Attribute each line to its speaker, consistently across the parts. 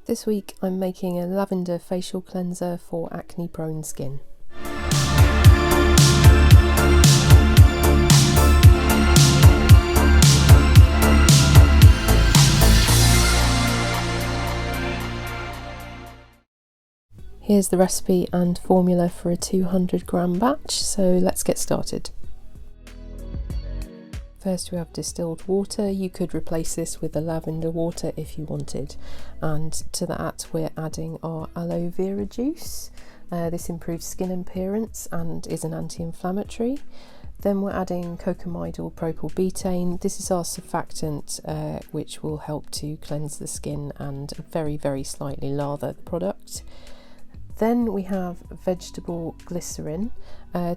Speaker 1: This week I'm making a lavender facial cleanser for acne-prone skin. Here's the recipe and formula for a 200-gram batch, so let's get started. First we have distilled water. You could replace this with the lavender water if you wanted, and to that we're adding our aloe vera juice. This improves skin appearance and is an anti-inflammatory. Then we're adding COCAMIDOPROPYL betaine. This is our surfactant which will help to cleanse the skin and very slightly lather the product. Then we have vegetable glycerin.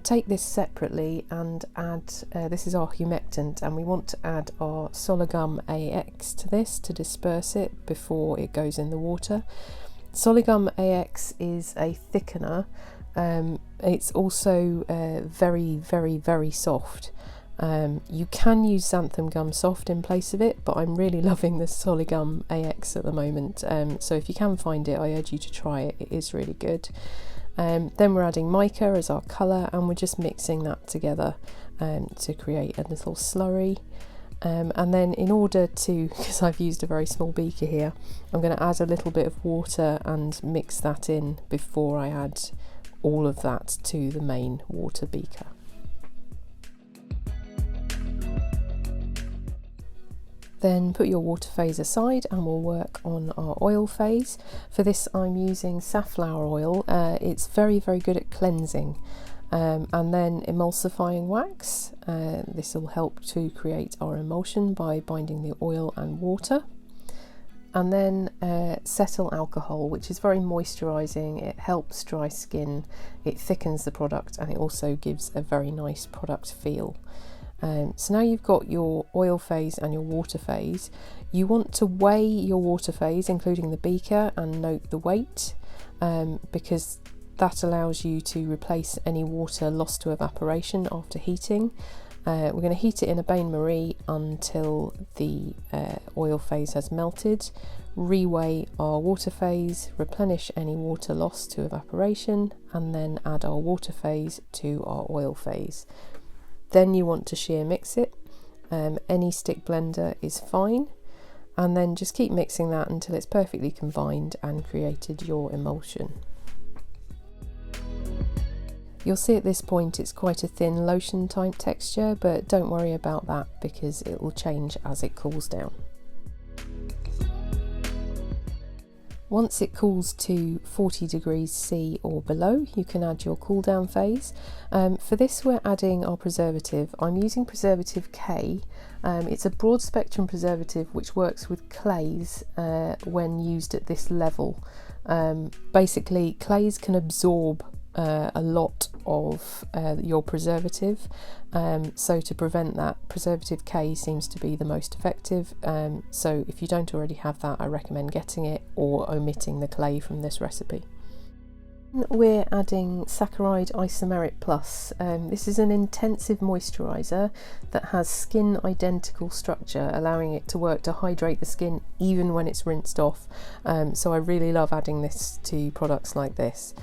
Speaker 1: Take this separately and add, this is our humectant, and we want to add our Soligum AX to this to disperse it before it goes in the water. Soligum AX is a thickener. It's also very soft. You can use xanthan gum soft in place of it, but I'm really loving the Soligum AX at the moment, so if you can find it, I urge you to try it. It is really good. Then we're adding mica as our colour, and we're just mixing that together to create a little slurry. And then in order to, because I've used a very small beaker here, I'm going to add a little bit of water and mix that in before I add all of that to the main water beaker. Then put your water phase aside and we'll work on our oil phase. For this I'm using safflower oil. It's very good at cleansing. And then emulsifying wax. This will help to create our emulsion by binding the oil and water. And then CETYL alcohol, which is very moisturising. It helps dry skin, it thickens the product, and it also gives a very nice product feel. So now you've got your oil phase and your water phase. You want to weigh your water phase, including the beaker, and note the weight, because that allows you to replace any water lost to evaporation after heating. We're going to heat it in a bain-marie until the oil phase has melted. Reweigh our water phase, replenish any water lost to evaporation, and then add our water phase to our oil phase. Then you want to shear mix it. Any stick blender is fine, and then just keep mixing that until it's perfectly combined and created your emulsion. You'll see at this point it's quite a thin lotion type texture, but don't worry about that because it will change as it cools down. Once it cools to 40 degrees C or below, you can add your cool down phase. For this we're adding our preservative. I'm using preservative K. It's a broad spectrum preservative which works with clays when used at this level. Basically, clays can absorb a lot of your preservative, so to prevent that, preservative K seems to be the most effective. So if you don't already have that, I recommend getting it or omitting the clay from this recipe. We're adding SACCHARIDE ISOMERATE Plus. This is an intensive moisturiser that has skin identical structure, allowing it to work to hydrate the skin even when it's rinsed off. So I really love adding this to products like this.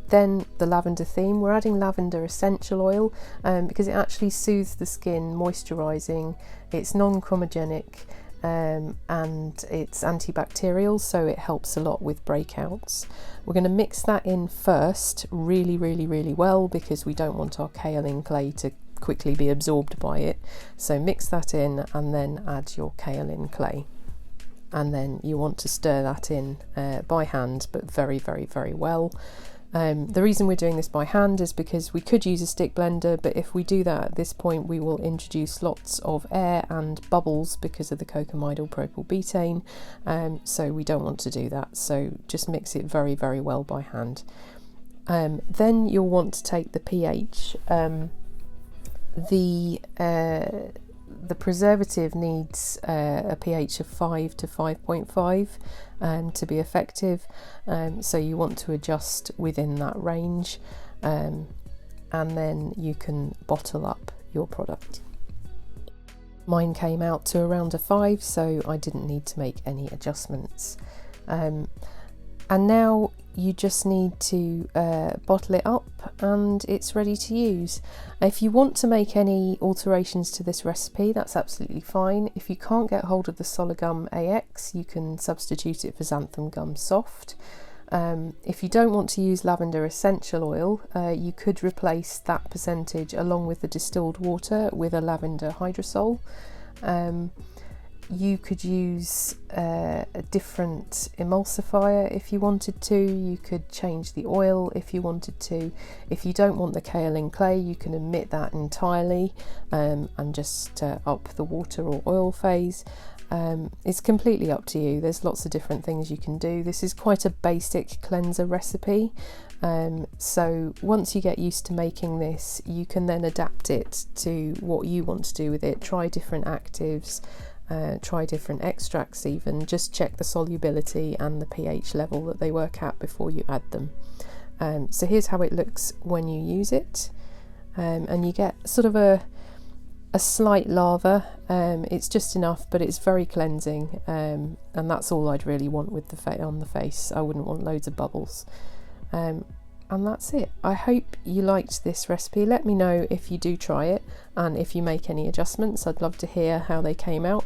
Speaker 1: Then the lavender theme, we're adding lavender essential oil because it actually soothes the skin, moisturising, it's non-chromogenic, and it's antibacterial, so it helps a lot with breakouts. We're going to mix that in first really well because we don't want our kaolin clay to quickly be absorbed by it. So mix that in and then add your kaolin clay. And then you want to stir that in by hand, but very well. The reason we're doing this by hand is because we could use a stick blender, but if we do that at this point we will introduce lots of air and bubbles because of the COCAMIDOPROPYL betaine, so we don't want to do that, so just mix it very well by hand. Then you'll want to take the pH. The preservative needs a pH of 5 to 5.5 to be effective, so you want to adjust within that range, and then you can bottle up your product. Mine came out to around a 5, so I didn't need to make any adjustments. And now you just need to bottle it up and it's ready to use. If you want to make any alterations to this recipe, that's absolutely fine. If you can't get hold of the Sologum AX, you can substitute it for xanthan gum soft. If you don't want to use lavender essential oil, you could replace that percentage along with the distilled water with a lavender hydrosol. You could use a different emulsifier if you wanted to. You could change the oil if you wanted to. If you don't want the kaolin clay, you can omit that entirely and just up the water or oil phase. It's completely up to you. There's lots of different things you can do. This is quite a basic cleanser recipe, so once you get used to making this, you can then adapt it to what you want to do with it. Try different actives, try different extracts even. Just check the solubility and the pH level that they work at before you add them. So here's how it looks when you use it, and you get sort of a slight lava. It's just enough, but it's very cleansing, and that's all I'd really want with on the face. I wouldn't want loads of bubbles. And that's it. I hope you liked this recipe. Let me know if you do try it and if you make any adjustments. I'd love to hear how they came out.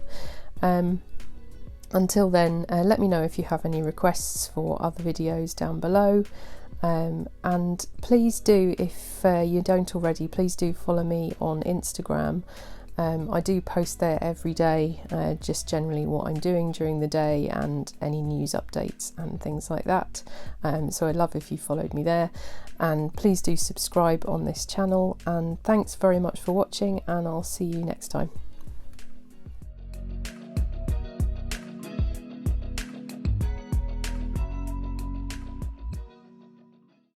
Speaker 1: Until then, let me know if you have any requests for other videos down below. And please do, if you don't already, please do follow me on Instagram. I do post there every day, just generally what I'm doing during the day and any news updates and things like that. So I'd love if you followed me there, and please do subscribe on this channel, and thanks very much for watching, and I'll see you next time.